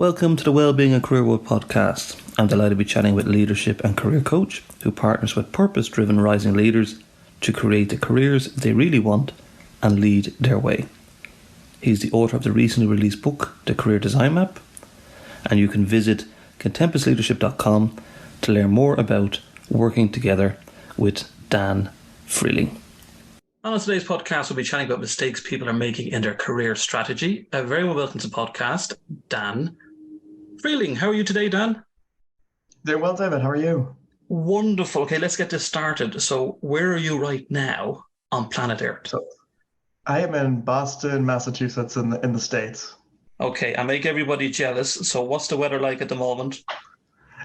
Welcome to the Wellbeing and Careerworld podcast. I'm delighted to be chatting with leadership and career coach who partners with purpose-driven rising leaders to create the careers they really want and lead their way. He's the author of the recently released book, The Career Design Map, and you can visit contempusleadership.com to learn more about working together with Dan Freehling. On today's podcast, we'll be chatting about mistakes people are making in their career strategy. Very well welcome to the podcast, Dan Freehling. How are you today, Dan? Doing well, David. How are you? Wonderful. Okay, let's get this started. So where are you right now on planet Earth? So I am in Boston, Massachusetts in the States. Okay, I make everybody jealous. So what's the weather like at the moment?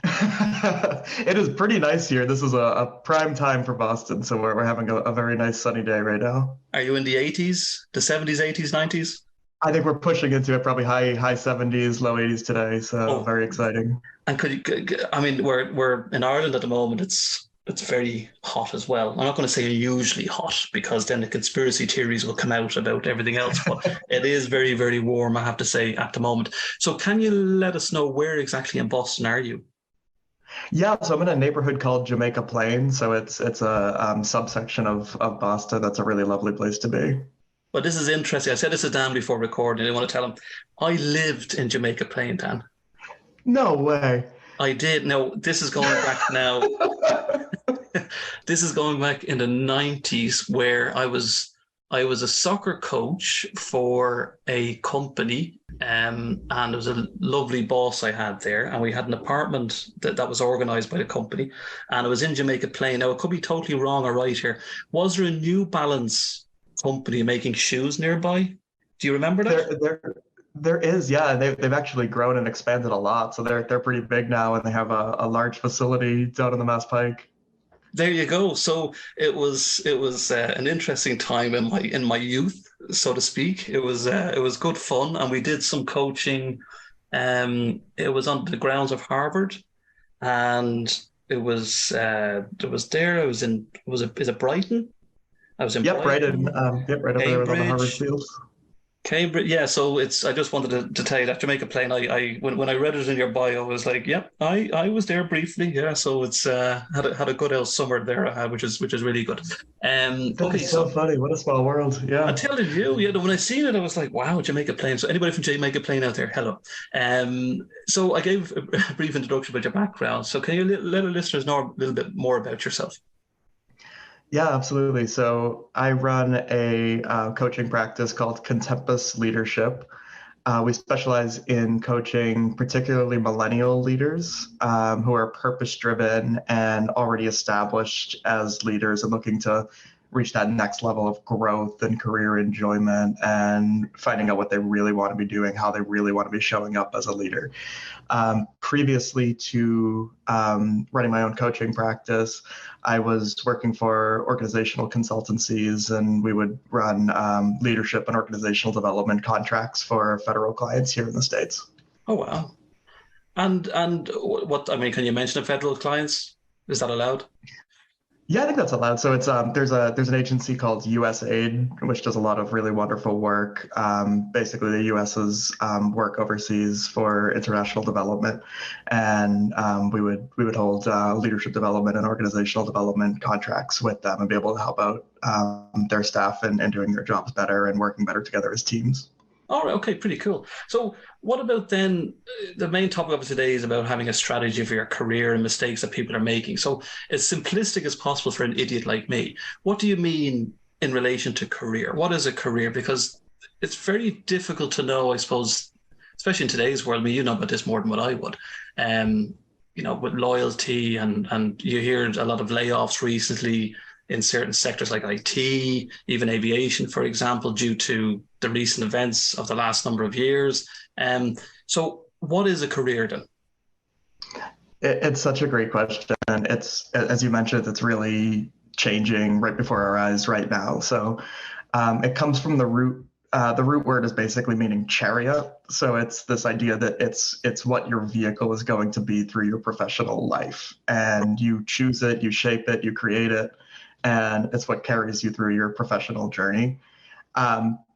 It is pretty nice here. This is a prime time for Boston, so we're having a very nice sunny day right now. Are you in the 80s, the 70s, 80s, 90s? I think we're pushing into it, probably high 70s, low 80s today, so very exciting. And we're in Ireland at the moment. It's very hot as well. I'm not going to say unusually hot because then the conspiracy theories will come out about everything else, but it is very, very warm, I have to say, at the moment. So can you let us know where exactly in Boston are you? Yeah, so I'm in a neighborhood called Jamaica Plain, so it's a subsection of Boston. That's a really lovely place to be. Well, this is interesting. I said this to Dan before recording. I want to tell him I lived in Jamaica Plain, Dan. No way. I did. No, this is going back now. This is going back in the 90s where I was a soccer coach for a company, and it was a lovely boss I had there, and we had an apartment that was organised by the company, and it was in Jamaica Plain. Now, it could be totally wrong or right here. Was there a New Balance company making shoes nearby? Do you remember that? There is, yeah. They've actually grown and expanded a lot, so they're pretty big now, and they have a large facility down in the Mass Pike. There you go. So it was an interesting time in my youth, so to speak. It was good fun, and we did some coaching. It was on the grounds of Harvard, and it was there. Is it Brighton? I was in Brighton. Right over there on the Harvard fields. Cambridge, yeah. So I just wanted to tell you that Jamaica Plain. When I read it in your bio, I was like, yep, I was there briefly. Yeah, so it's had a good old summer there, which is really good. That's so funny. What a small world. Yeah. I'm telling you, yeah. When I seen it, I was like, wow, Jamaica Plain. So anybody from Jamaica Plain out there, hello. So I gave a brief introduction about your background. So can you let our listeners know a little bit more about yourself? Yeah, absolutely. So I run a coaching practice called Contempus Leadership. We specialize in coaching particularly millennial leaders who are purpose-driven and already established as leaders and looking to reach that next level of growth and career enjoyment and finding out what they really want to be doing, how they really want to be showing up as a leader. Previously to running my own coaching practice, I was working for organizational consultancies, and we would run leadership and organizational development contracts for federal clients here in the States. Oh, wow. And what, I mean, can you mention the federal clients? Is that allowed? Yeah, I think that's allowed. So it's there's an agency called USAID, which does a lot of really wonderful work. Basically, the US's work overseas for international development, and we would hold leadership development and organizational development contracts with them and be able to help out their staff and doing their jobs better and working better together as teams. All right. Okay. Pretty cool. So what about then the main topic of today is about having a strategy for your career and mistakes that people are making. So as simplistic as possible for an idiot like me, what do you mean in relation to career? What is a career? Because it's very difficult to know, I suppose, especially in today's world. I mean, you know about this more than what I would. With loyalty and you hear a lot of layoffs recently in certain sectors like IT, even aviation, for example, due to the recent events of the last number of years. So what is a career then? It's such a great question. And it's, as you mentioned, it's really changing right before our eyes right now. So it comes from the root word is basically meaning chariot. So it's this idea that it's what your vehicle is going to be through your professional life. And you choose it, you shape it, you create it. And it's what carries you through your professional journey.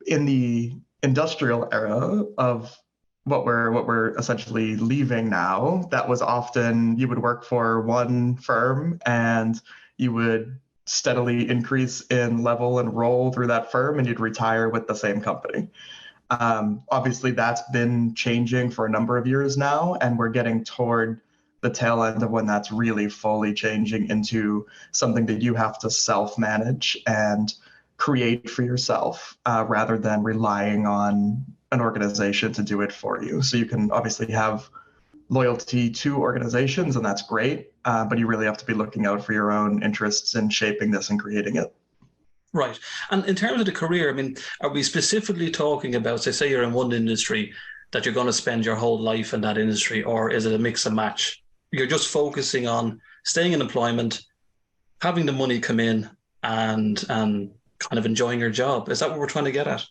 In the industrial era of we're essentially leaving now, that was often you would work for one firm and you would steadily increase in level and role through that firm, and you'd retire with the same company. Obviously, that's been changing for a number of years now, and we're getting toward the tail end of when that's really fully changing into something that you have to self-manage and create for yourself, rather than relying on an organization to do it for you. So you can obviously have loyalty to organizations, and that's great, but you really have to be looking out for your own interests in shaping this and creating it. Right. And in terms of the career, I mean, are we specifically talking about, say you're in one industry, that you're going to spend your whole life in that industry, or is it a mix and match? You're just focusing on staying in employment, having the money come in, and kind of enjoying your job. Is that what we're trying to get at?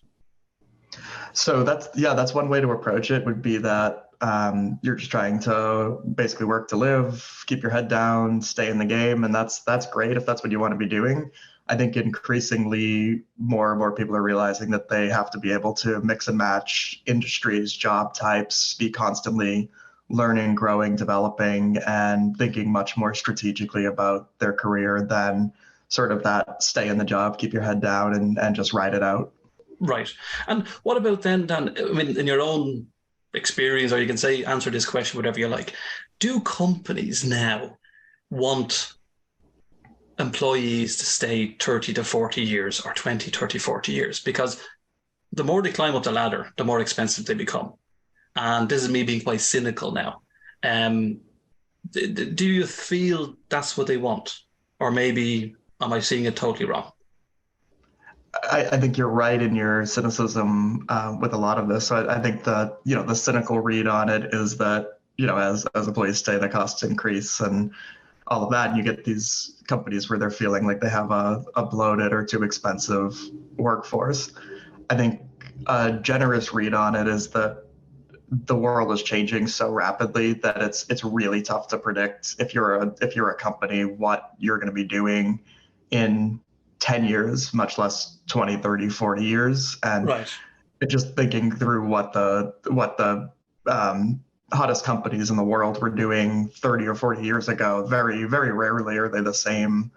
So that's one way to approach it, would be that you're just trying to basically work to live, keep your head down, stay in the game, and that's great if that's what you want to be doing. I think increasingly more and more people are realizing that they have to be able to mix and match industries, job types, be constantly learning, growing, developing, and thinking much more strategically about their career than sort of that stay in the job, keep your head down, and just ride it out. Right. And what about then, Dan, I mean, in your own experience, or you can say, answer this question, whatever you like, do companies now want employees to stay 30 to 40 years or 20, 30, 40 years? Because the more they climb up the ladder, the more expensive they become. And this is me being quite cynical now. Do you feel that's what they want? Or maybe am I seeing it totally wrong? I think you're right in your cynicism with a lot of this. So I think the cynical read on it is that, as employees stay, the costs increase and all of that, and you get these companies where they're feeling like they have a bloated or too expensive workforce. I think a generous read on it is that the world is changing so rapidly that it's really tough to predict if you're a company what you're going to be doing in 10 years, much less 20, 30, 40 years. And right. Just thinking through what the hottest companies in the world were doing 30 or 40 years ago, very, very rarely are they the same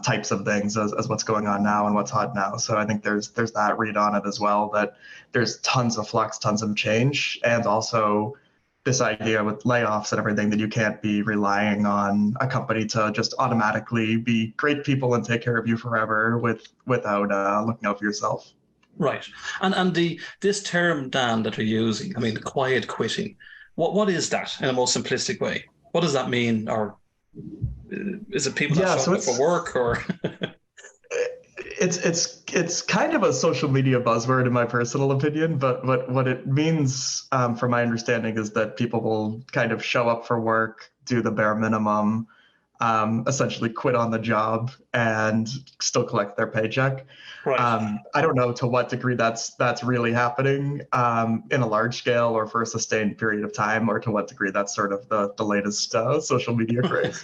types of things as what's going on now and what's hot now. So I think there's that read on it as well, that there's tons of flux, tons of change, and also this idea with layoffs and everything that you can't be relying on a company to just automatically be great people and take care of you forever without looking out for yourself. Right. And this term, Dan, that you're using, I mean, quiet quitting, what is that in a most simplistic way? What does that mean? Or is it people not showing up for work, or? It's kind of a social media buzzword in my personal opinion, but what it means, from my understanding, is that people will kind of show up for work, do the bare minimum, essentially quit on the job, and still collect their paycheck. Right. I don't know to what degree that's really happening in a large scale or for a sustained period of time, or to what degree that's sort of the latest social media craze.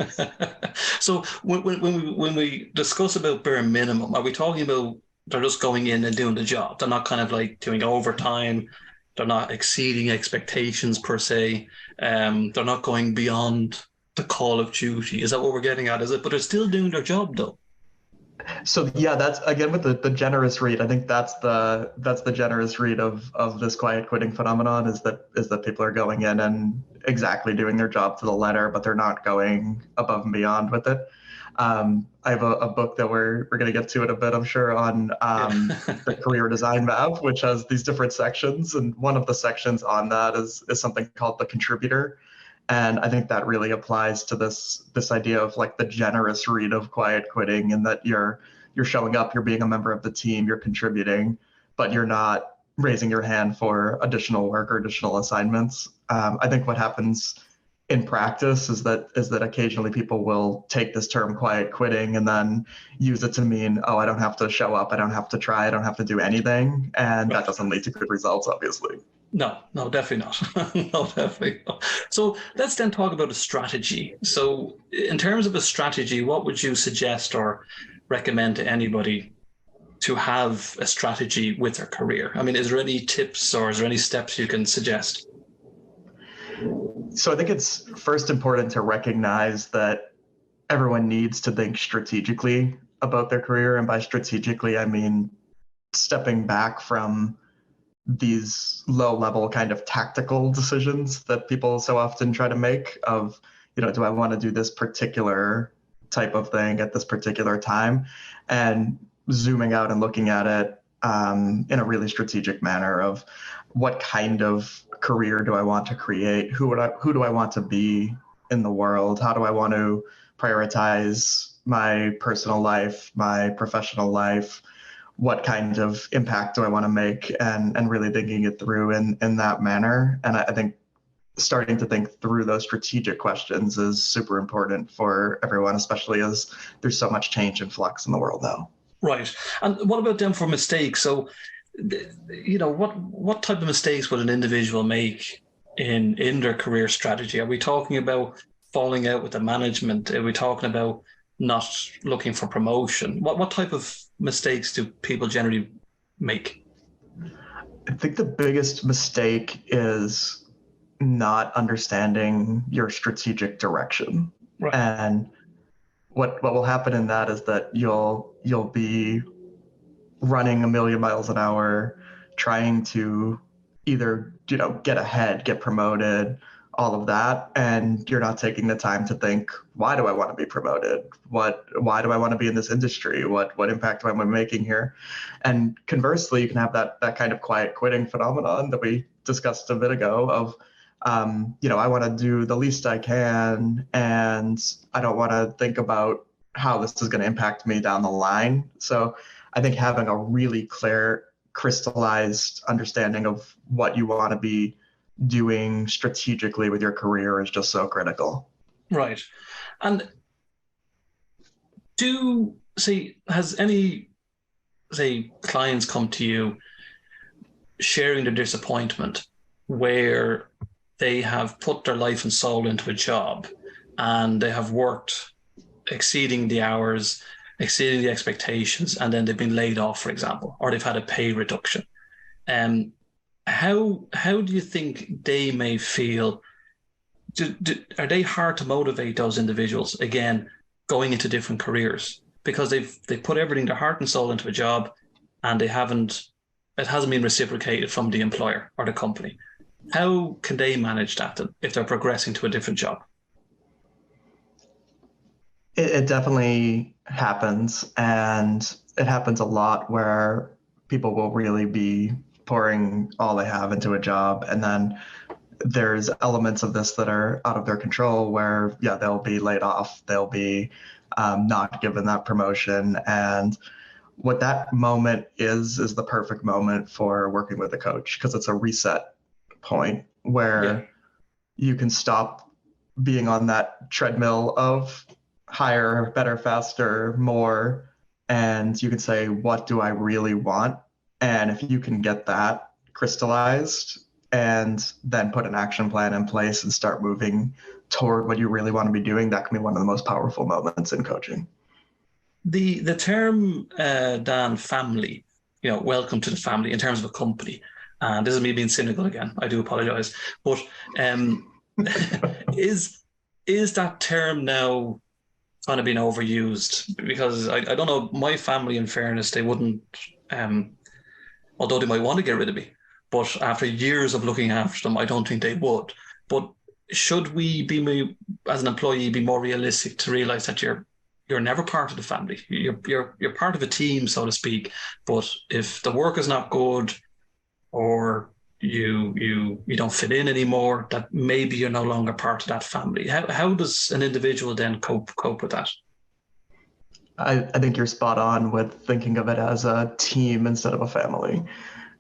So when we discuss about bare minimum, are we talking about they're just going in and doing the job? They're not kind of like doing overtime. They're not exceeding expectations per se. They're not going beyond the call of duty. Is that what we're getting at? Is it? But they're still doing their job though. So yeah, that's again with the generous read. I think that's the generous read of this quiet quitting phenomenon, is that people are going in and exactly doing their job to the letter, but they're not going above and beyond with it. I have a book that we're going to get to in a bit, I'm sure, on the career design map, which has these different sections, and one of the sections on that is something called the contributor. And I think that really applies to this idea of like the generous read of quiet quitting, and that you're showing up, you're being a member of the team, you're contributing, but you're not raising your hand for additional work or additional assignments. I think what happens in practice is that occasionally people will take this term quiet quitting and then use it to mean, oh, I don't have to show up, I don't have to try, I don't have to do anything. And that doesn't lead to good results, obviously. No, definitely not. No, definitely not. So let's then talk about a strategy. So in terms of a strategy, what would you suggest or recommend to anybody to have a strategy with their career? I mean, is there any tips or is there any steps you can suggest? So I think it's first important to recognize that everyone needs to think strategically about their career. And by strategically, I mean stepping back from these low level kind of tactical decisions that people so often try to make of, do I want to do this particular type of thing at this particular time? And zooming out and looking at it in a really strategic manner of what kind of career do I want to create? Who do I want to be in the world? How do I want to prioritize my personal life, my professional life? What kind of impact do I want to make, and really thinking it through in that manner. And I think starting to think through those strategic questions is super important for everyone, especially as there's so much change and flux in the world now. Right. And what about them for mistakes? So, what type of mistakes would an individual make in their career strategy? Are we talking about falling out with the management? Are we talking about not looking for promotion? What type of mistakes do people generally make? I think the biggest mistake is not understanding your strategic direction. Right. And what will happen in that is that you'll be running a million miles an hour, trying to either get ahead, get promoted, all of that, and you're not taking the time to think, why do I want to be promoted? Why do I want to be in this industry? What impact am I making here? And conversely, you can have that kind of quiet quitting phenomenon that we discussed a bit ago of, I want to do the least I can, and I don't want to think about how this is going to impact me down the line. So I think having a really clear, crystallized understanding of what you want to be doing strategically with your career is just so critical. Right. And has any, clients come to you sharing their disappointment where they have put their life and soul into a job and they have worked exceeding the hours, exceeding the expectations, and then they've been laid off, for example, or they've had a pay reduction? How do you think they may feel? Are they hard to motivate those individuals again going into different careers because they've put everything, their heart and soul into a job, and it hasn't been reciprocated from the employer or the company? How can they manage that if they're progressing to a different job? It definitely happens, and it happens a lot where people will really be pouring all they have into a job, and then there's elements of this that are out of their control where they'll be laid off, they'll be not given that promotion. And what that moment is the perfect moment for working with a coach, because it's a reset point where you can stop being on that treadmill of higher, better, faster, more, and you can say, what do I really want? And if you can get that crystallized and then put an action plan in place and start moving toward what you really want to be doing, that can be one of the most powerful moments in coaching. The term, Dan, family, welcome to the family in terms of a company. And this is me being cynical again. I do apologize. But is that term now kind of being overused? Because I don't know, my family, in fairness, they wouldn't, although they might want to get rid of me, but after years of looking after them, I don't think they would. But should we be, as an employee, be more realistic to realize that you're never part of the family? You're part of a team, so to speak. But if the work is not good, or you don't fit in anymore, that maybe you're no longer part of that family. How does an individual then cope with that? I think you're spot on with thinking of it as a team instead of a family.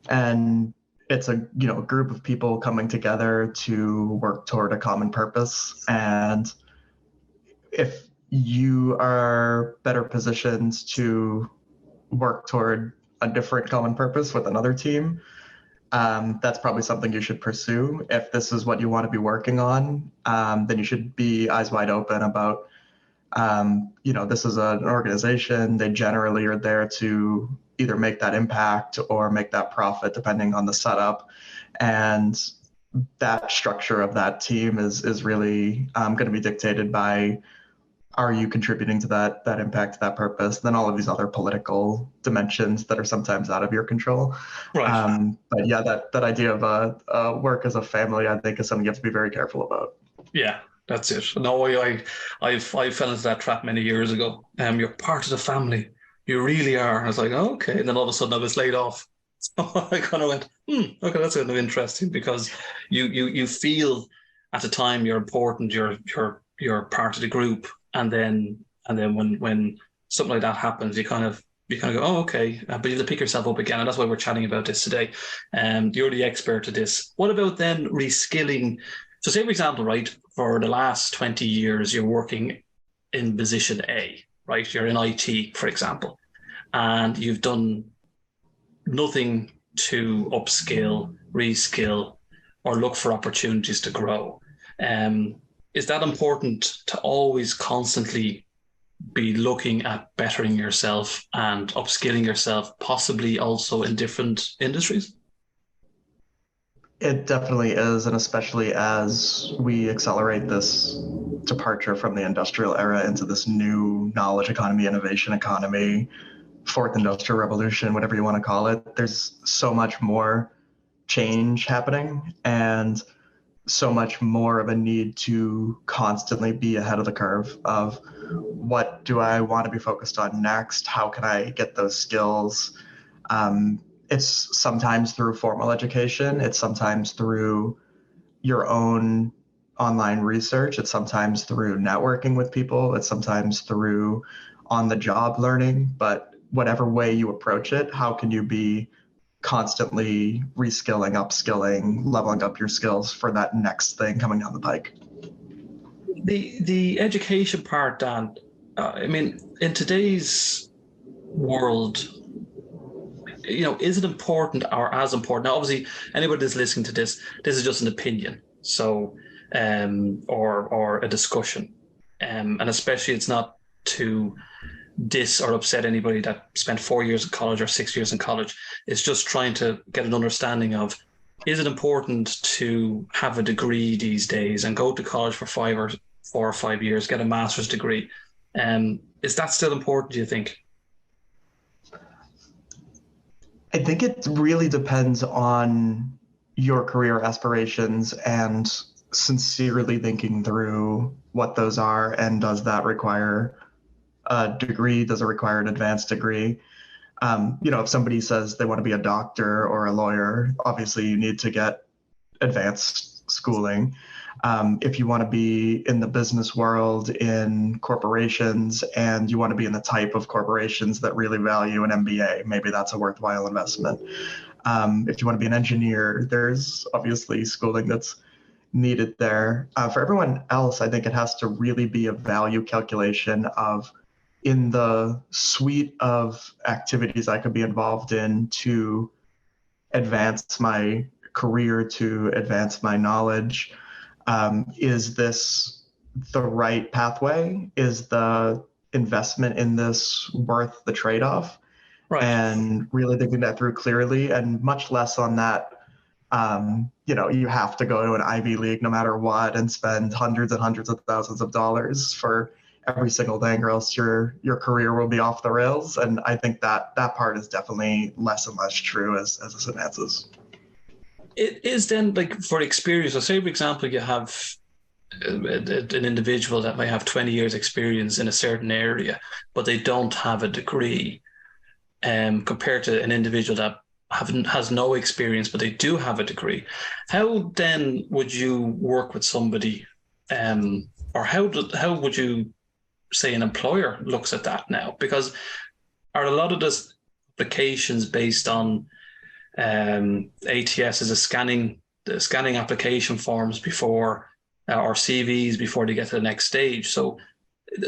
And it's a group of people coming together to work toward a common purpose. And if you are better positioned to work toward a different common purpose with another team, that's probably something you should pursue. If this is what you want to be working on, then you should be eyes wide open about, this is an organization. They generally are there to either make that impact or make that profit, depending on the setup. And that structure of that team is really going to be dictated by, are you contributing to that impact, that purpose, then all of these other political dimensions that are sometimes out of your control. Right. But yeah, that idea of work as a family, I think, is something you have to be very careful about. Yeah, that's it. No, I fell into that trap many years ago. You're part of the family. You really are. I was like, oh, okay. And then all of a sudden I was laid off. So I kind of went, okay, that's kind of interesting because you feel at the time you're important, you're part of the group, and then when something like that happens, you kind of go, oh, okay, but you have to pick yourself up again, and that's why we're chatting about this today. You're the expert at this. What about then reskilling? So, say for example, right, for the last 20 years, you're working in position A, right? You're in IT, for example, and you've done nothing to upskill, reskill, or look for opportunities to grow. Is that important to always constantly be looking at bettering yourself and upskilling yourself, possibly also in different industries? It definitely is, and especially as we accelerate this departure from the industrial era into this new knowledge economy, innovation economy, fourth industrial revolution, whatever you want to call it, there's so much more change happening and so much more of a need to constantly be ahead of the curve of, what do I want to be focused on next? How can I get those skills? It's sometimes through formal education. It's sometimes through your own online research. It's sometimes through networking with people. It's sometimes through on the job learning. But whatever way you approach it, how can you be constantly reskilling, upskilling, leveling up your skills for that next thing coming down the pike? The education part, Dan. I mean, in today's world, is it important or as important? Now, obviously, anybody that's listening to this is just an opinion, so or a discussion, and especially it's not to diss or upset anybody that spent 4 years in college or 6 years in college. It's just trying to get an understanding of, is it important to have a degree these days and go to college for 4 or 5 years, get a master's degree? Is that still important, do you think? I think it really depends on your career aspirations and sincerely thinking through what those are, and does that require a degree? Does it require an advanced degree? If somebody says they want to be a doctor or a lawyer, obviously you need to get advanced schooling. If you want to be in the business world, in corporations, and you want to be in the type of corporations that really value an MBA, maybe that's a worthwhile investment. If you want to be an engineer, there's obviously schooling that's needed there. For everyone else, I think it has to really be a value calculation of, in the suite of activities I could be involved in to advance my career, to advance my knowledge, is this the right pathway? Is the investment in this worth the trade-off? Right. And really thinking that through clearly, and much less on that, you have to go to an Ivy League no matter what and spend hundreds and hundreds of thousands of dollars for every single thing, or else your career will be off the rails. And I think that part is definitely less and less true as this advances. It is then, like, for experience. So say, for example, you have an individual that may have 20 years experience in a certain area, but they don't have a degree, compared to an individual that has no experience, but they do have a degree. How then would you work with somebody, or how would you say an employer looks at that now? Because are a lot of this applications based on ATS is the scanning application forms before, or CVs before they get to the next stage? So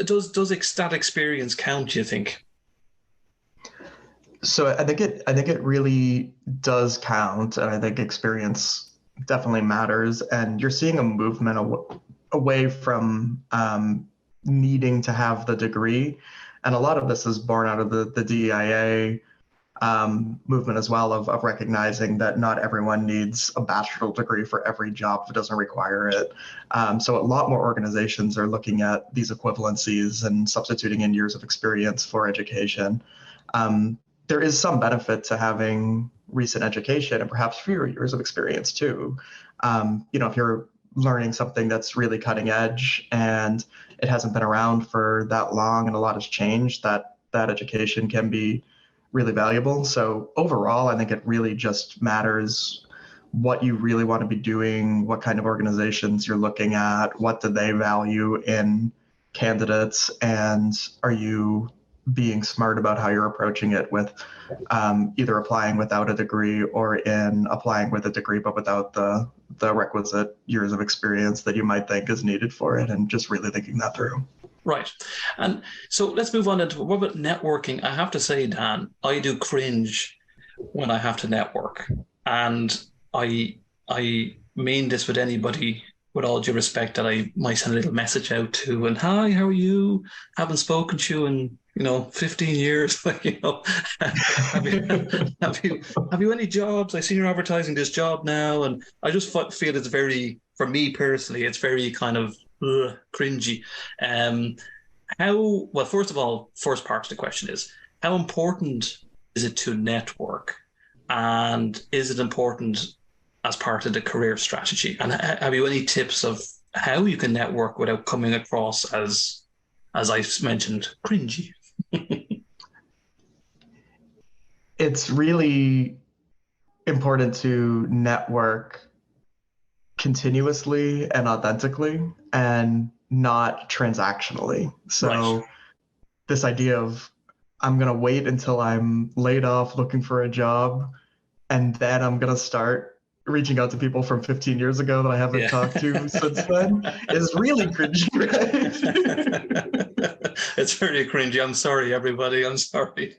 does that experience count, do you think? So I think it really does count, and I think experience definitely matters. And you're seeing a movement away from needing to have the degree, and a lot of this is born out of the DEIA movement as well of recognizing that not everyone needs a bachelor's degree for every job that doesn't require it. So a lot more organizations are looking at these equivalencies and substituting in years of experience for education. There is some benefit to having recent education and perhaps fewer years of experience too. If you're learning something that's really cutting edge and it hasn't been around for that long and a lot has changed, that education can be really valuable. So overall, I think it really just matters what you really want to be doing, what kind of organizations you're looking at, what do they value in candidates, and are you being smart about how you're approaching it with either applying without a degree or in applying with a degree but without the requisite years of experience that you might think is needed for it, and just really thinking that through. Right. And so let's move on into what about networking? I have to say, Dan, I do cringe when I have to network. And I mean this with anybody, with all due respect, that I might send a little message out to, and hi, how are you? Haven't spoken to you in 15 years. Like, have you any jobs? I see you're advertising this job now, and I just feel it's very, for me personally, it's very kind of cringy. Well, first of all, first part of the question is, how important is it to network, and is it important as part of the career strategy? And have you any tips of how you can network without coming across as I mentioned, cringy? It's really important to network continuously and authentically and not transactionally. So Right. This idea of I'm going to wait until I'm laid off looking for a job, and then I'm going to start reaching out to people from 15 years ago that I haven't Yeah. talked to since then is really cringy, right? It's very cringy. I'm sorry, everybody. I'm sorry.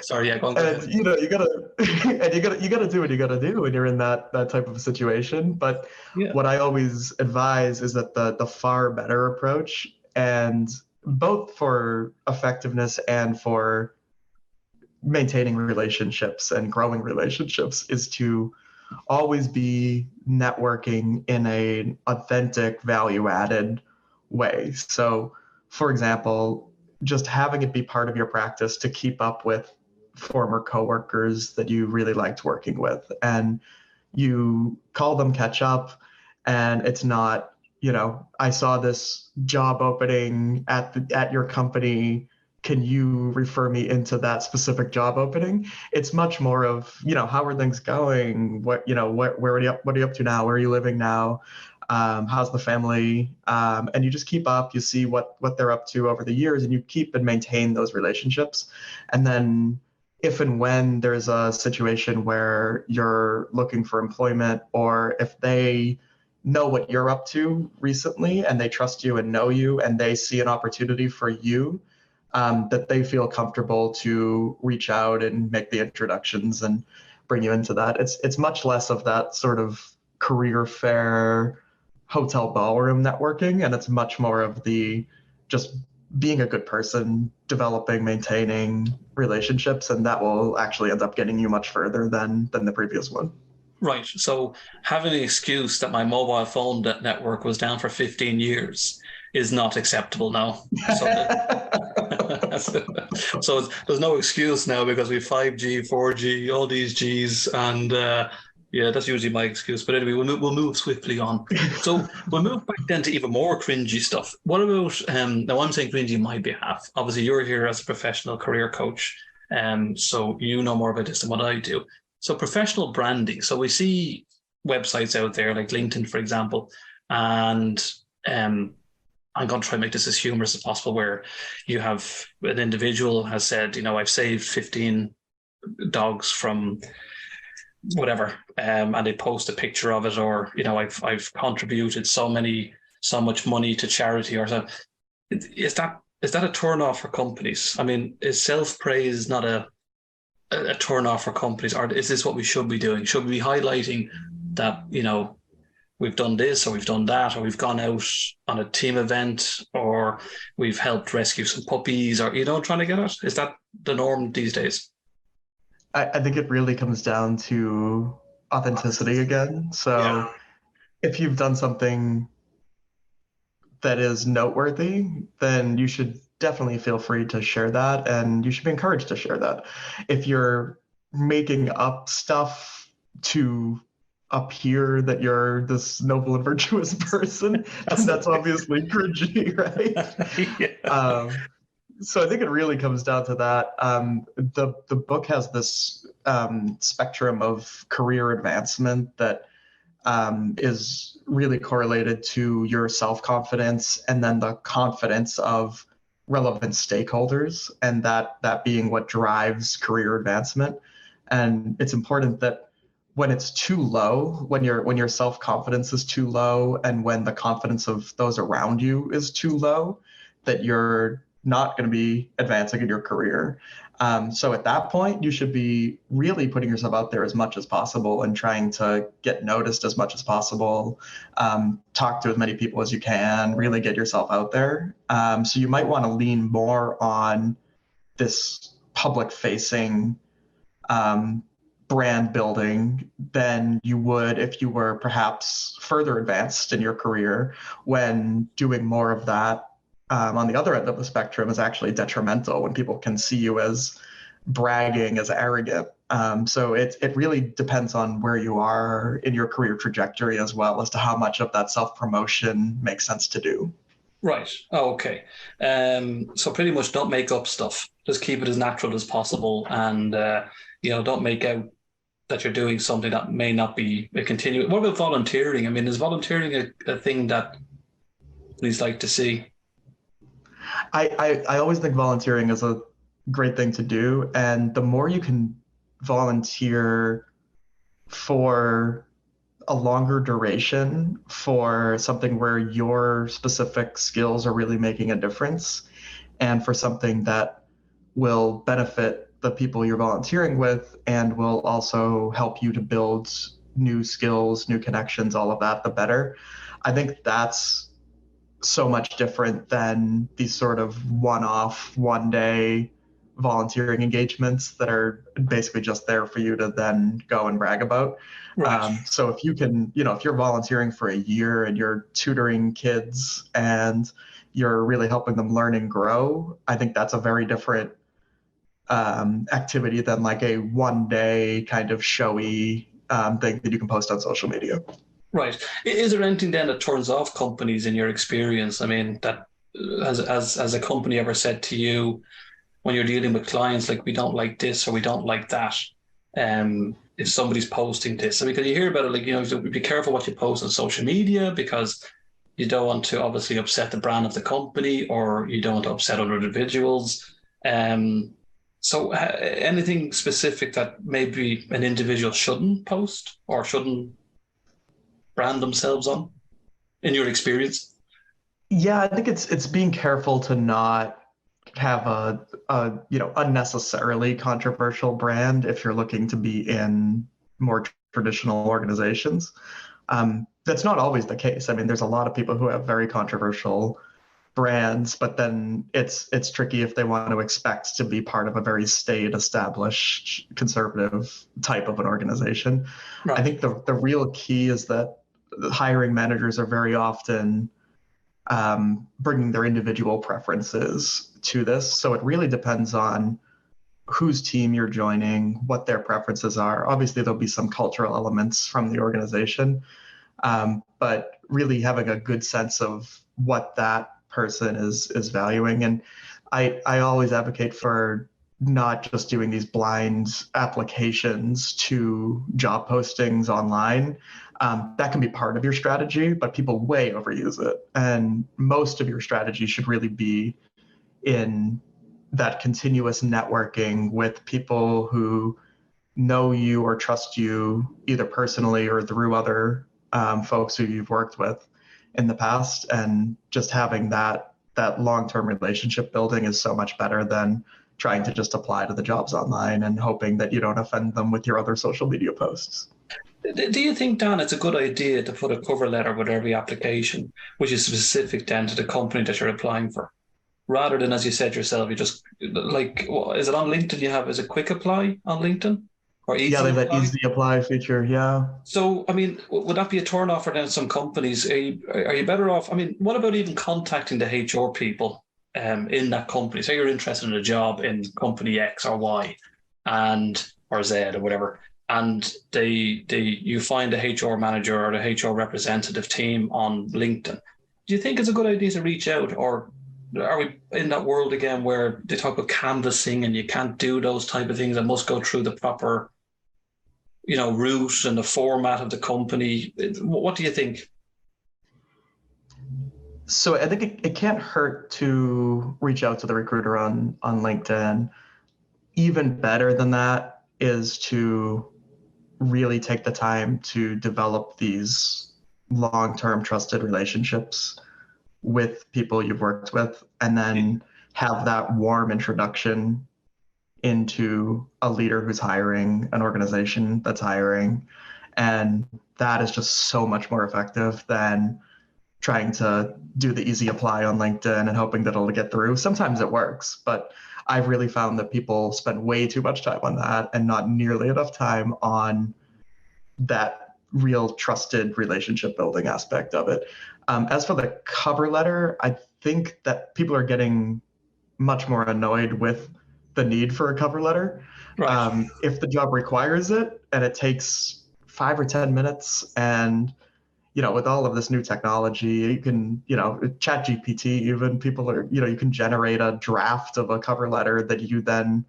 Sorry, yeah, go ahead. And you gotta and you gotta do what you gotta do when you're in that type of situation. But Yeah. what I always advise is that the far better approach, and both for effectiveness and for maintaining relationships and growing relationships, is to always be networking in an authentic, value added way. So, for example, just having it be part of your practice to keep up with former coworkers that you really liked working with, and you call them, catch up, and it's not, I saw this job opening at your company, can you refer me into that specific job opening? It's much more of, how are things going? Where are you up? What are you up to now? Where are you living now? How's the family? And you just keep up, you see what they're up to over the years, and you keep and maintain those relationships. And then if and when there's a situation where you're looking for employment, or if they know what you're up to recently and they trust you and know you and they see an opportunity for you, that they feel comfortable to reach out and make the introductions and bring you into that. It's much less of that sort of career fair hotel ballroom networking, and it's much more of the just being a good person, developing, maintaining relationships, and that will actually end up getting you much further than the previous one. Right. So having an excuse that my mobile phone network was down for 15 years is not acceptable now. So there's no excuse now because we have 5G, 4G, all these Gs, and yeah, that's usually my excuse. But anyway, we'll move swiftly on. So we'll move back then to even more cringy stuff. What about now? I'm saying cringy on my behalf. Obviously, you're here as a professional career coach, so you know more about this than what I do. So professional branding. So we see websites out there like LinkedIn, for example, and I'm going to try and make this as humorous as possible, where you have an individual has said, I've saved 15 dogs from whatever, and they post a picture of it, or I've contributed so much money to charity, or something. Is that a turn off for companies? I mean, is self-praise not a turn off for companies, or is this what we should be doing? Should we be highlighting that we've done this, or we've done that, or we've gone out on a team event, or we've helped rescue some puppies, or trying to get it? Is that the norm these days? I think it really comes down to authenticity again. Yeah. So if you've done something that is noteworthy, then you should definitely feel free to share that, and you should be encouraged to share that. If you're making up stuff to appear that you're this noble and virtuous person, then That's that's obviously cringy, right? yeah. So I think it really comes down to that. The book has this spectrum of career advancement that is really correlated to your self-confidence and then the confidence of relevant stakeholders, and that being what drives career advancement. And it's important that when it's too low, when your self-confidence is too low, and when the confidence of those around you is too low, that you're not going to be advancing in your career. So at that point, you should be really putting yourself out there as much as possible and trying to get noticed as much as possible. Talk to as many people as you can, really get yourself out there. So you might want to lean more on this public facing brand building than you would if you were perhaps further advanced in your career, when doing more of that on the other end of the spectrum is actually detrimental, when people can see you as bragging, as arrogant. So it really depends on where you are in your career trajectory as well, as to how much of that self-promotion makes sense to do. Right. Oh, okay. So pretty much don't make up stuff. Just keep it as natural as possible, and don't make out that you're doing something that may not be a continue. What about volunteering? I mean, is volunteering a thing that please like to see? I always think volunteering is a great thing to do. And the more you can volunteer for a longer duration, for something where your specific skills are really making a difference, and for something that will benefit the people you're volunteering with and will also help you to build new skills, new connections, all of that, the better. I think that's so much different than these sort of one-off, one-day volunteering engagements that are basically just there for you to then go and brag about. Right. So if you can, if you're volunteering for a year and you're tutoring kids and you're really helping them learn and grow, I think that's a very different activity than like a one-day kind of showy thing that you can post on social media. Right. Is there anything then that turns off companies in your experience? I mean, that has a company ever said to you when you're dealing with clients, like, we don't like this or we don't like that? If somebody's posting this, I mean, because you hear about it, like, be careful what you post on social media, because you don't want to obviously upset the brand of the company, or you don't want to upset other individuals. So anything specific that maybe an individual shouldn't post or shouldn't brand themselves on, in your experience? Yeah, I think it's being careful to not have a unnecessarily controversial brand if you're looking to be in more traditional organizations. That's not always the case. I mean, there's a lot of people who have very controversial brands, but then it's tricky if they want to expect to be part of a very staid, established, conservative type of an organization. I Right. think the real key is that the hiring managers are very often bringing their individual preferences to this. So it really depends on whose team you're joining, what their preferences are. Obviously, there'll be some cultural elements from the organization, but really having a good sense of what that person is valuing. And I always advocate for not just doing these blind applications to job postings online. That can be part of your strategy, but people way overuse it. And most of your strategy should really be in that continuous networking with people who know you or trust you, either personally or through other folks who you've worked with in the past. And just having that long-term relationship building is so much better than trying to just apply to the jobs online and hoping that you don't offend them with your other social media posts. Do you think, Dan, it's a good idea to put a cover letter with every application, which is specific then to the company that you're applying for, rather than, as you said yourself, you just like, is it on LinkedIn? You have, is it quick apply on LinkedIn or Yeah, they easy have that apply? easy apply feature. Yeah. So, I mean, would that be a turn off for then some companies? Are you better off? I mean, what about even contacting the HR people in that company? Say you're interested in a job in company X or Y, and or Z or whatever, and you find the HR manager or the HR representative team on LinkedIn. Do you think it's a good idea to reach out, or are we in that world again where they talk about canvassing and you can't do those type of things and must go through the proper route and the format of the company? What do you think? So I think it can't hurt to reach out to the recruiter on LinkedIn. Even better than that is to really take the time to develop these long-term trusted relationships with people you've worked with, and then have that warm introduction into a leader who's hiring, an organization that's hiring. And that is just so much more effective than trying to do the easy apply on LinkedIn and hoping that it'll get through. Sometimes it works, but I've really found that people spend way too much time on that and not nearly enough time on that real trusted relationship building aspect of it. As for the cover letter, I think that people are getting much more annoyed with the need for a cover letter. Right. If the job requires it and it takes 5 or 10 minutes, and with all of this new technology, you can, chat GPT, even people are, you can generate a draft of a cover letter that you then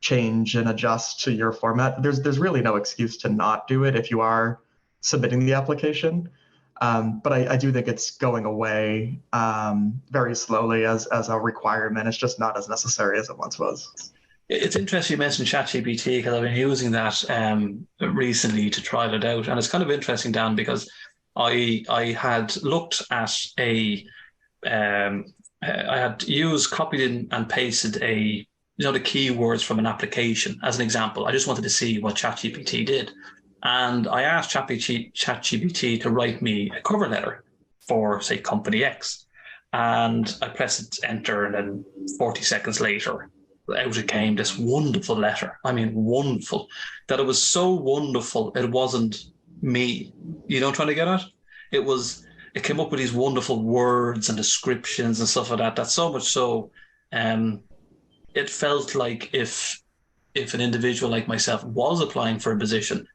change and adjust to your format. There's really no excuse to not do it if you are submitting the application. But I do think it's going away very slowly as a requirement. It's just not as necessary as it once was. It's interesting you mentioned ChatGPT because I've been using that recently to trial it out, and it's kind of interesting, Dan, because I had looked at I had copied in and pasted the keywords from an application as an example. I just wanted to see what ChatGPT did. And I asked ChatGPT to write me a cover letter for, say, Company X. And I pressed enter, and then 40 seconds later, out it came this wonderful letter. I mean, wonderful. That it was so wonderful, it wasn't me. You know what I'm trying to get at? It came up with these wonderful words and descriptions and stuff like that. That's so much so, it felt like if an individual like myself was applying for a position,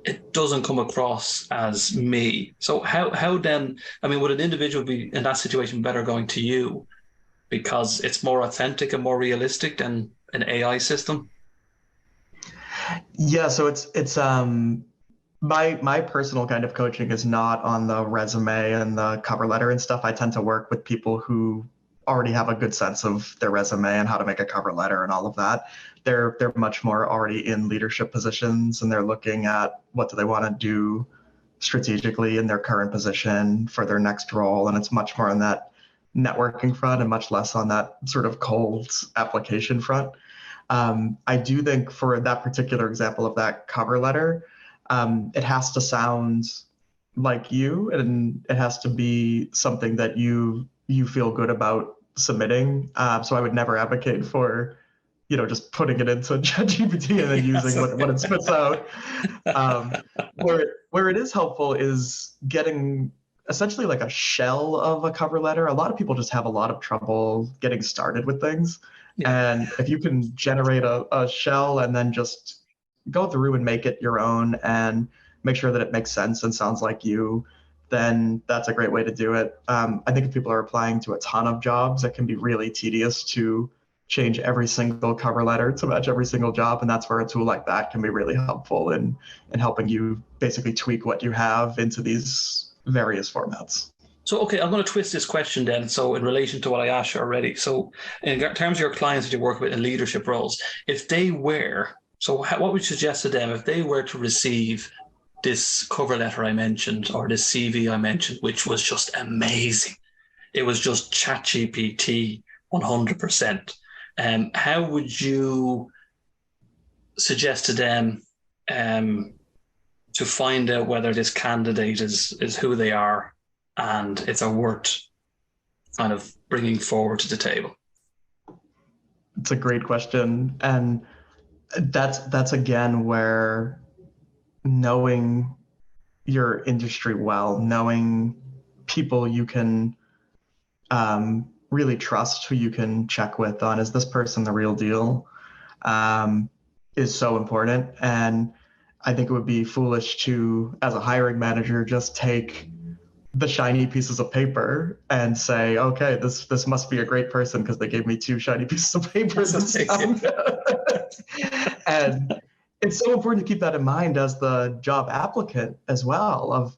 it doesn't come across as me. So how then? I mean, would an individual be in that situation better going to you because it's more authentic and more realistic than an AI system? Yeah, so it's my personal kind of coaching is not on the resume and the cover letter and stuff. I tend to work with people who already have a good sense of their resume and how to make a cover letter and all of that. They're much more already in leadership positions, and they're looking at what do they want to do strategically in their current position for their next role. And it's much more on that networking front and much less on that sort of cold application front. I do think for that particular example of that cover letter, it has to sound like you, and it has to be something that you feel good about submitting. So I would never advocate for, just putting it into ChatGPT and then using what it spits out. Where it is helpful is getting essentially like a shell of a cover letter. A lot of people just have a lot of trouble getting started with things. Yeah. And if you can generate a shell and then just go through and make it your own and make sure that it makes sense and sounds like you, then that's a great way to do it. I think if people are applying to a ton of jobs, it can be really tedious to change every single cover letter to match every single job. And that's where a tool like that can be really helpful in helping you basically tweak what you have into these various formats. So, okay, I'm going to twist this question then. So, in relation to what I asked you already, so in terms of your clients that you work with in leadership roles, if they were, so what would you suggest to them if they were to receive this cover letter I mentioned or this CV I mentioned, which was just amazing? It was just ChatGPT 100%. How would you suggest to them to find out whether this candidate is who they are and it's a worth kind of bringing forward to the table? it's a great question, and that's again where knowing your industry well, knowing people you can really trust, who you can check with on, is this person the real deal, is so important. And I think it would be foolish to, as a hiring manager, just take the shiny pieces of paper and say, okay, this must be a great person because they gave me 2 shiny pieces of paper this time. And it's so important to keep that in mind as the job applicant as well. Of,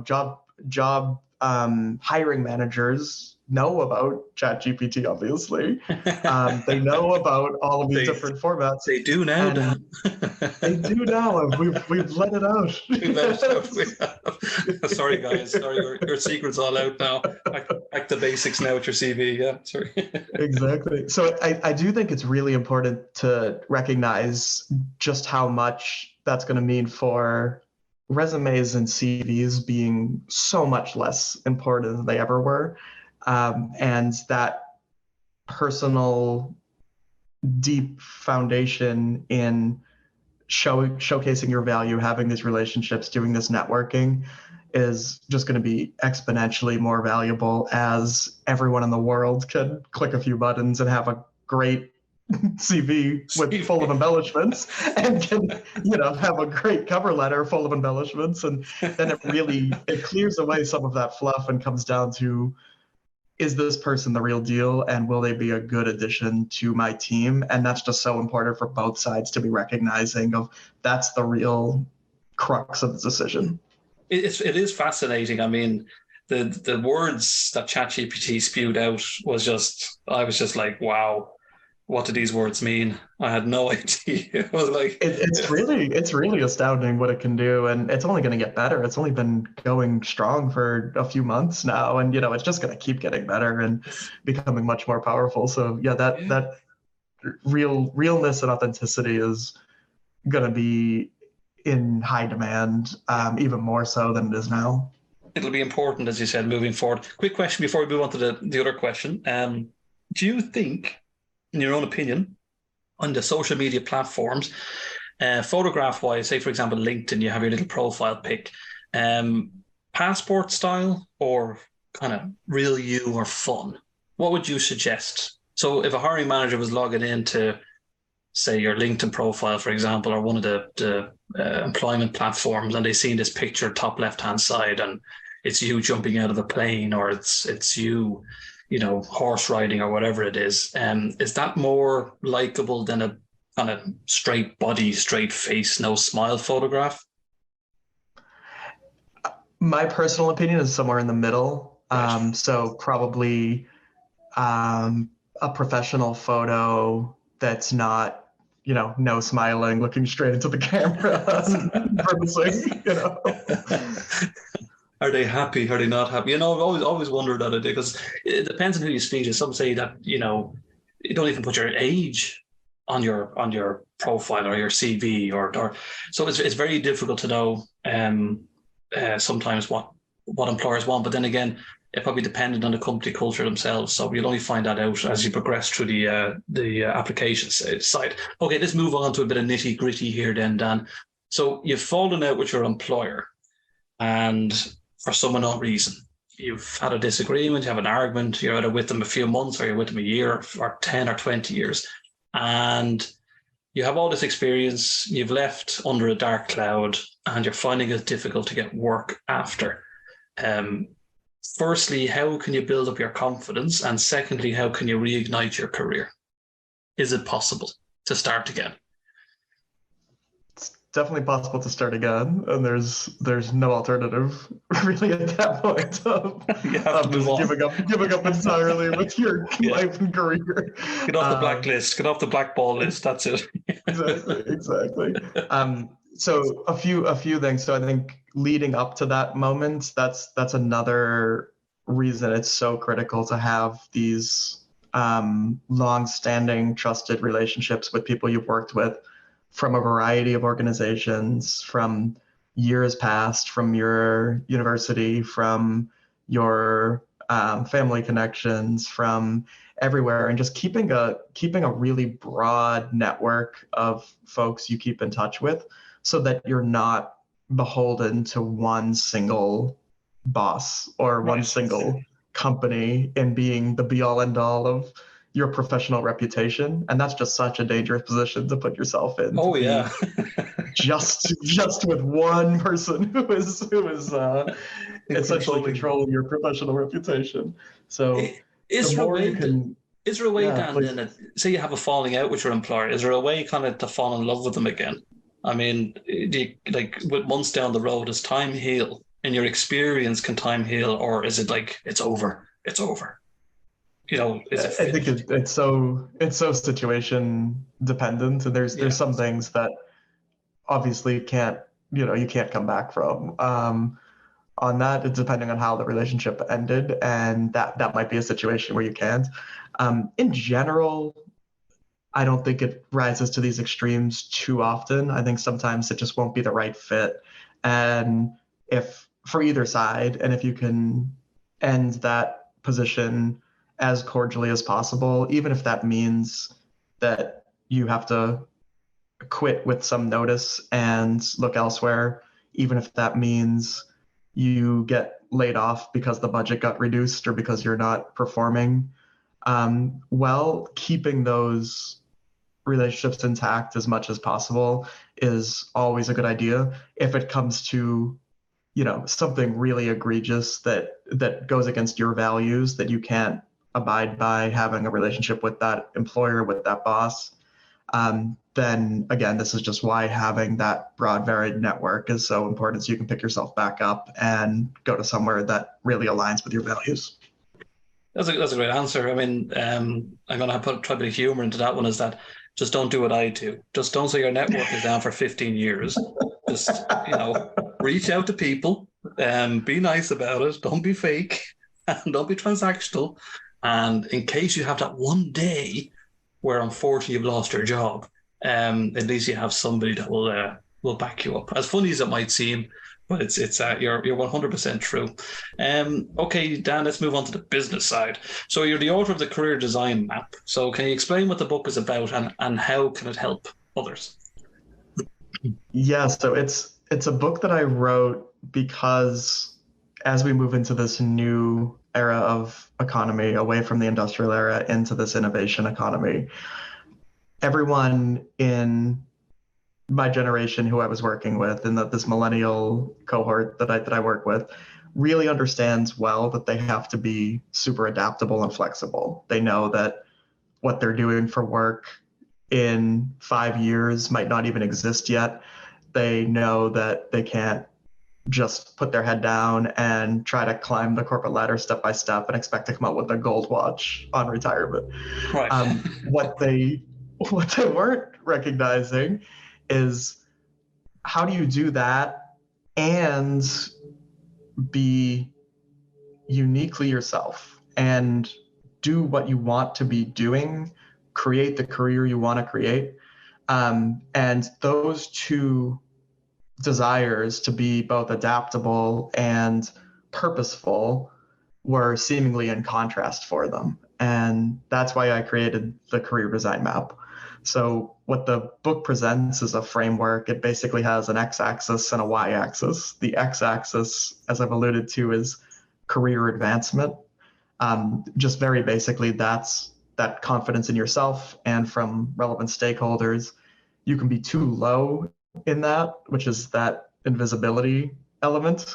job hiring managers know about ChatGPT, obviously. They know about all of these different formats. They do now, Dan. They do now. We've let it out. We've let it out. We have. Sorry, guys. Sorry, your secret's all out now. Back to basics now with your CV. Yeah, sorry. Exactly. So I do think it's really important to recognize just how much that's going to mean for resumes and CVs being so much less important than they ever were. And that personal, deep foundation in showcasing your value, having these relationships, doing this networking is just going to be exponentially more valuable as everyone in the world can click a few buttons and have a great CV full of embellishments, and can have a great cover letter full of embellishments, and then it clears away some of that fluff and comes down to, is this person the real deal, and will they be a good addition to my team? And that's just so important for both sides to be recognizing of, that's the real crux of the decision. It is fascinating. I mean, the words that ChatGPT spewed out I was just like, wow, what do these words mean? I had no idea. I was like, it's really astounding what it can do, and it's only going to get better. It's only been going strong for a few months now, and it's just going to keep getting better and becoming much more powerful. So yeah, that realness and authenticity is going to be in high demand, even more so than it is now. It'll be important, as you said, moving forward. Quick question before we move on to the other question. Do you think, in your own opinion, on the social media platforms, photograph-wise, say, for example, LinkedIn, you have your little profile pic, passport style or kind of real you or fun? What would you suggest? So if a hiring manager was logging into, say, your LinkedIn profile, for example, or one of the employment platforms, and they seen this picture top left-hand side, and it's you jumping out of a plane, or it's you, horse riding or whatever it is that more likable than a kind of straight body, straight face, no smile photograph? My personal opinion is somewhere in the middle. Right. So probably a professional photo that's not, no smiling, looking straight into the camera, Are they happy? Are they not happy? I've always wondered that, because it depends on who you speak to. Some say that, you don't even put your age on your profile or your CV, or so it's very difficult to know sometimes what employers want. But then again, it probably depended on the company culture themselves. So you'll only find that out as you progress through the application side. Okay, let's move on to a bit of nitty gritty here then, Dan. So you've fallen out with your employer, and for some unknown reason, you've had a disagreement, you have an argument, you're either with them a few months or you're with them a year or 10 or 20 years. And you have all this experience, you've left under a dark cloud, and you're finding it difficult to get work after. Firstly, how can you build up your confidence? And secondly, how can you reignite your career? Is it possible to start again? It's definitely possible to start again, and there's no alternative really at that point. You have to move on. Giving up entirely with your life and career. Get off the blacklist. Get off the blackball list. That's it. Exactly. So a few things. So I think leading up to that moment, that's another reason it's so critical to have these long-standing, trusted relationships with people you've worked with from a variety of organizations, from years past, from your university, from your family connections, from everywhere, and just keeping a really broad network of folks you keep in touch with, so that you're not beholden to one single boss or one single company in being the be all end all of your professional reputation. And that's just such a dangerous position to put yourself in. Oh, yeah. just with one person who is essentially controlling your professional reputation. So is the there a more way you can, is there a way, yeah, Dan, please. then, say you have a falling out with your employer, is there a way kind of to fall in love with them again? I mean, do you, like, with months down the road, does time heal? In your experience, can time heal, or is it like it's over? It's over. You know, is it I think finished? it's so situation dependent, and there's Yeah. some things that obviously you can't come back from. On that, it's depending on how the relationship ended, and that might be a situation where you can't. In general, I don't think it rises to these extremes too often. I think sometimes it just won't be the right fit, and if for either side, and if you can end that position as cordially as possible, even if that means that you have to quit with some notice and look elsewhere, even if that means you get laid off because the budget got reduced or because you're not performing. Keeping those relationships intact as much as possible is always a good idea. If it comes to something really egregious that goes against your values, that you can't abide by having a relationship with that employer, with that boss, then again, this is just why having that broad, varied network is so important, so you can pick yourself back up and go to somewhere that really aligns with your values. That's a great answer. I mean, I'm going to try a bit of humor into that one. Is that just don't do what I do? Just don't say your network is down for 15 years. Just reach out to people, be nice about it. Don't be fake, and don't be transactional. And in case you have that one day where unfortunately you've lost your job, at least you have somebody that will back you up. As funny as it might seem, but it's you're 100% true. Okay, Dan, let's move on to the business side. So you're the author of the Career Design Map. So can you explain what the book is about, and how can it help others? Yeah, so it's a book that I wrote because as we move into this new era of economy, away from the industrial era into this innovation economy, everyone in my generation who I was working with, and that this millennial cohort that I work with, really understands well that they have to be super adaptable and flexible. They know that what they're doing for work in 5 years might not even exist yet. They know that they can't just put their head down and try to climb the corporate ladder step by step and expect to come out with a gold watch on retirement. Right. What they weren't recognizing is, how do you do that and be uniquely yourself and do what you want to be doing, create the career you want to create? And those two desires, to be both adaptable and purposeful, were seemingly in contrast for them. And that's why I created the Career Design Map. So what the book presents is a framework. It basically has an x-axis and a y-axis. The x-axis, as I've alluded to, is career advancement. Just very basically, that's that confidence in yourself and from relevant stakeholders. You can be too low in that, which is that invisibility element.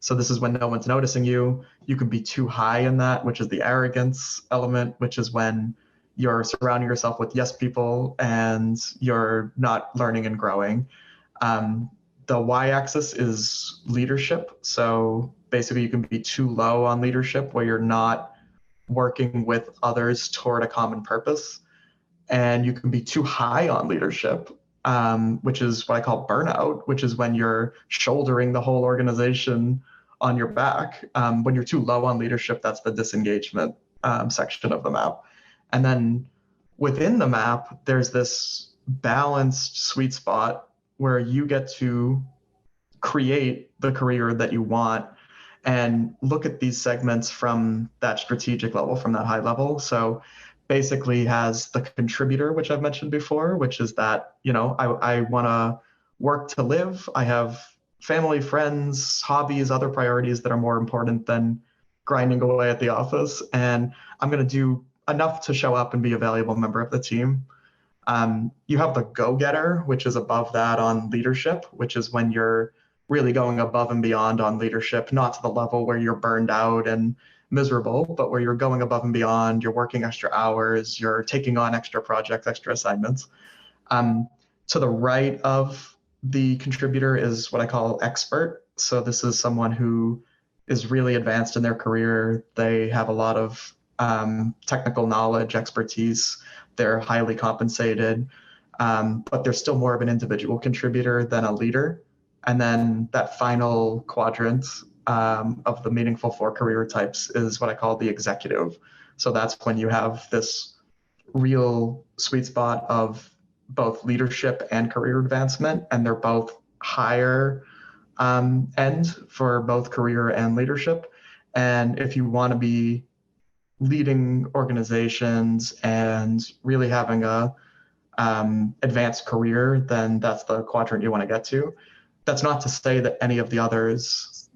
So this is when no one's noticing you. You can be too high in that, which is the arrogance element, which is when you're surrounding yourself with yes people and you're not learning and growing. The y-axis is leadership. So basically, you can be too low on leadership, where you're not working with others toward a common purpose. And you can be too high on leadership, which is what I call burnout, which is when you're shouldering the whole organization on your back. When you're too low on leadership, that's the disengagement section of the map. And then within the map, there's this balanced sweet spot where you get to create the career that you want and look at these segments from that strategic level, from that high level. So basically has the contributor, which I've mentioned before, which is that, I want to work to live. I have family, friends, hobbies, other priorities that are more important than grinding away at the office. And I'm going to do enough to show up and be a valuable member of the team. You have the go-getter, which is above that on leadership, which is when you're really going above and beyond on leadership, not to the level where you're burned out and miserable, but where you're going above and beyond, you're working extra hours, you're taking on extra projects, extra assignments. To the right of the contributor is what I call expert. So this is someone who is really advanced in their career. They have a lot of technical knowledge, expertise. They're highly compensated, but they're still more of an individual contributor than a leader. And then that final quadrant of the meaningful four career types is what I call the executive. So that's when you have this real sweet spot of both leadership and career advancement, and they're both higher end for both career and leadership. And if you want to be leading organizations and really having a advanced career, then that's the quadrant you want to get to. That's not to say that any of the others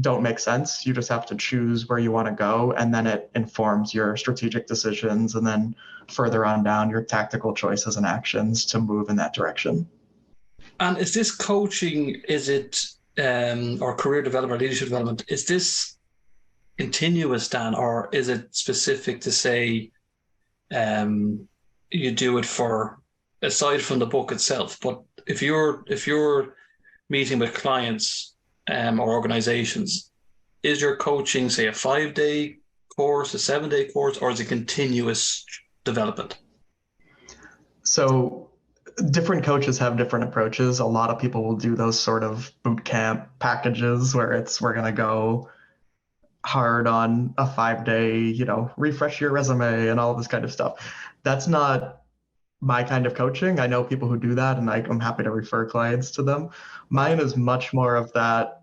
don't make sense. You just have to choose where you want to go, and then it informs your strategic decisions, and then further on down your tactical choices and actions to move in that direction. And is this coaching, is it, or career development, leadership development, is this continuous, Dan, or is it specific to say you do it for, aside from the book itself, but if you're meeting with clients or organizations, is your coaching, say, a 5-day course, a 7-day course, or is it continuous development? So different coaches have different approaches. A lot of people will do those sort of boot camp packages where we're going to go hard on a 5-day, refresh your resume and all this kind of stuff. That's not my kind of coaching. I know people who do that, and I'm happy to refer clients to them. Mine is much more of that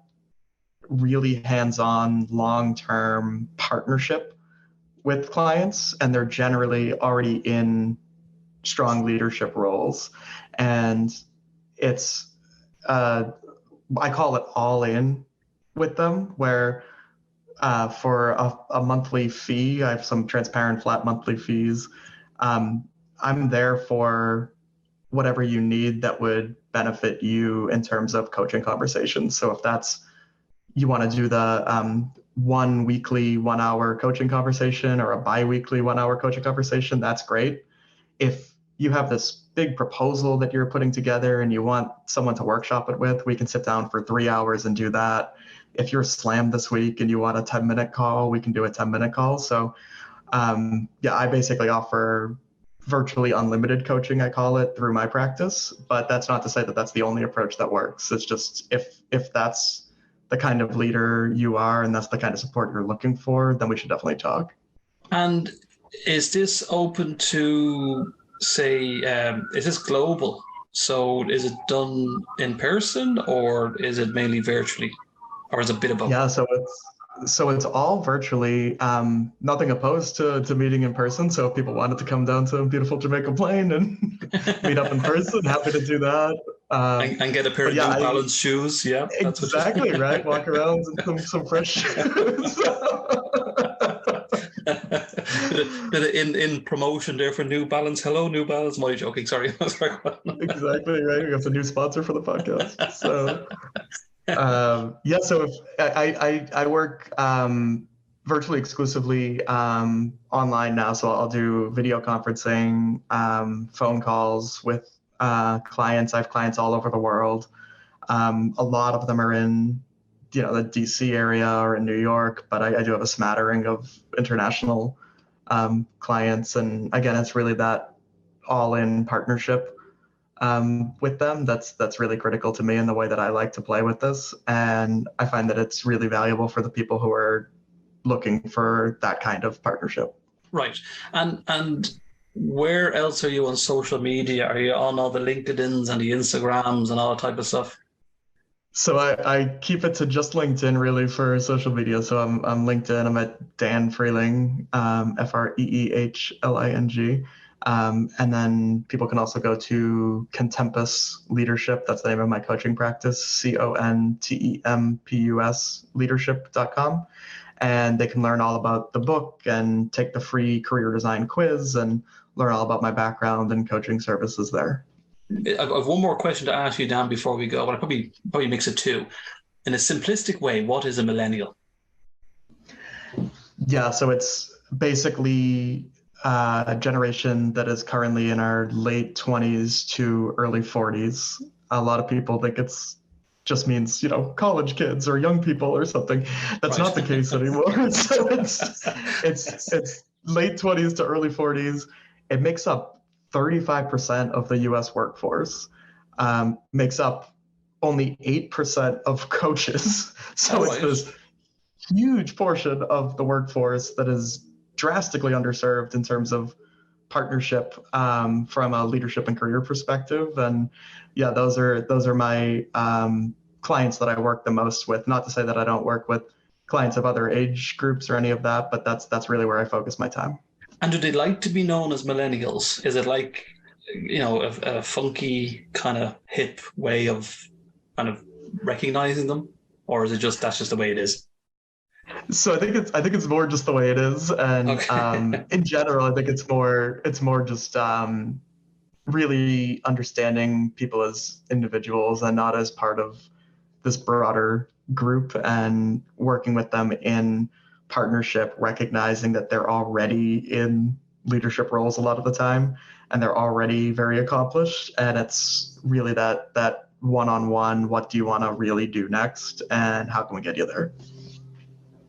really hands-on, long-term partnership with clients, and they're generally already in strong leadership roles. And it's, I call it all in with them, where for a monthly fee, I have some transparent flat monthly fees. I'm there for whatever you need that would benefit you in terms of coaching conversations. So if that's, you want to do the 1 weekly 1 hour coaching conversation or a bi-weekly 1 hour coaching conversation, that's great. If you have this big proposal that you're putting together and you want someone to workshop it with, we can sit down for 3 hours and do that. If you're slammed this week and you want a 10-minute call, we can do a 10-minute call. So I basically offer virtually unlimited coaching, I call it, through my practice. But that's not to say that that's the only approach that works. It's just if that's the kind of leader you are and that's the kind of support you're looking for, then we should definitely talk. And is this open to, say, is this global? So is it done in person or is it mainly virtually, or is it a bit of both? Yeah, so it's all virtually. Nothing opposed to meeting in person. So if people wanted to come down to beautiful Jamaica Plain and meet up in person, happy to do that. And get a pair of New Balance shoes. Yeah, that's exactly right. Walk around in some fresh shoes. in promotion there for New Balance. Hello, New Balance. My joking. Sorry. Exactly right. We got a new sponsor for the podcast. So. So if I work virtually exclusively online now, so I'll do video conferencing, phone calls with clients. I have clients all over the world. A lot of them are in the DC area or in New York, but I do have a smattering of international clients. And again, it's really that all-in partnership with them that's really critical to me in the way that I like to play with this. And I find that it's really valuable for the people who are looking for that kind of partnership. Right. And where else are you on social media? Are you on all the LinkedIns and the Instagrams and all that type of stuff? So I keep it to just LinkedIn really for social media. So I'm LinkedIn. I'm at Dan Freehling, Freehling. And then people can also go to Contempus Leadership. That's the name of my coaching practice, Contempus leadership.com. And they can learn all about the book and take the free career design quiz and learn all about my background and coaching services there. I've one more question to ask you, Dan, before we go. But I probably mix it two. In a simplistic way, what is a millennial? Yeah, so it's basically a generation that is currently in our late 20s to early 40s. A lot of people think it's just means, college kids or young people or something. That's not the case anymore. So it's late 20s to early 40s. It makes up 35% of the US workforce, makes up only 8% of coaches. So it's this huge portion of the workforce that is drastically underserved in terms of partnership from a leadership and career perspective. And yeah, those are my clients that I work the most with. Not to say that I don't work with clients of other age groups or any of that, but that's really where I focus my time. And do they like to be known as millennials? Is it like, a funky kind of hip way of kind of recognizing them, or is it that's just the way it is? So I think it's more just the way it is, and okay. In general, I think it's more just really understanding people as individuals and not as part of this broader group, and working with them in partnership, recognizing that they're already in leadership roles a lot of the time and they're already very accomplished, and it's really that one-on-one, what do you want to really do next and how can we get you there?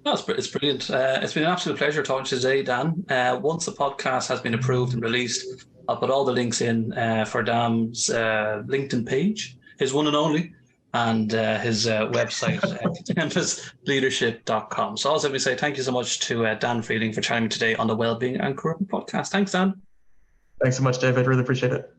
No, it's brilliant. It's been an absolute pleasure talking to you today, Dan. Once the podcast has been approved and released, I'll put all the links in for Dan's LinkedIn page, his one and only, and his website, campusleadership.com. So also let me say thank you so much to Dan Freehling for chatting me today on the Wellbeing and Careerworld podcast. Thanks, Dan. Thanks so much, David. Really appreciate it.